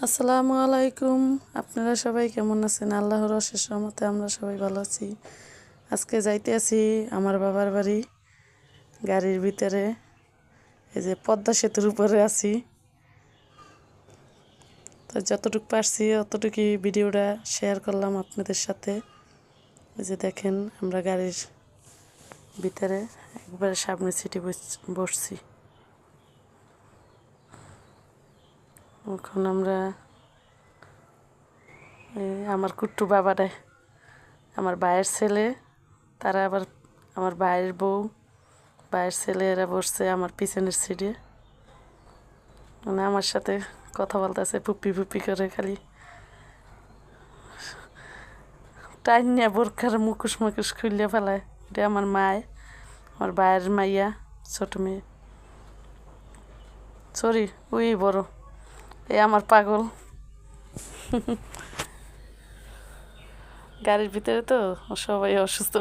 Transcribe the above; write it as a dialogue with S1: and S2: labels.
S1: আসসালামু আলাইকুম। আপনারা সবাই কেমন আছেন? আল্লাহর অশেষ রহমতে আমরা সবাই ভালো আছি। আজকে যাইতে আছি আমার বাবার বাড়ি, গাড়ির ভিতরে। এই যে পদ্মা সেতুর উপরে আছি, তো যতটুকু পারছি অতটুকুই ভিডিওটা শেয়ার করলাম আপনাদের সাথে। এই যে দেখেন আমরা গাড়ির ভিতরে একবারে সামনে সিটে বসছি। এখন আমরা আমার কুট্টু বাবারে, আমার ভাইয়ের ছেলে, তারা আবার আমার ভাইয়ের বউ, ভাইয়ের ছেলে, এরা বসছে আমার পিছনের সিটে। মানে আমার সাথে কথা বলতেছে পুপ্পি পুপ্পি করে, খালি টাইম নিয়ে বোরখার মুখোশ মুখোশ খুললে ফেলায়। এটা আমার মায়, আমার ভাইয়ের মাইয়া, ছোট মেয়ে। সরি, ওই বড়, এই আমার পাগল। গাড়ির ভিতরে তো সবাই অসুস্থ।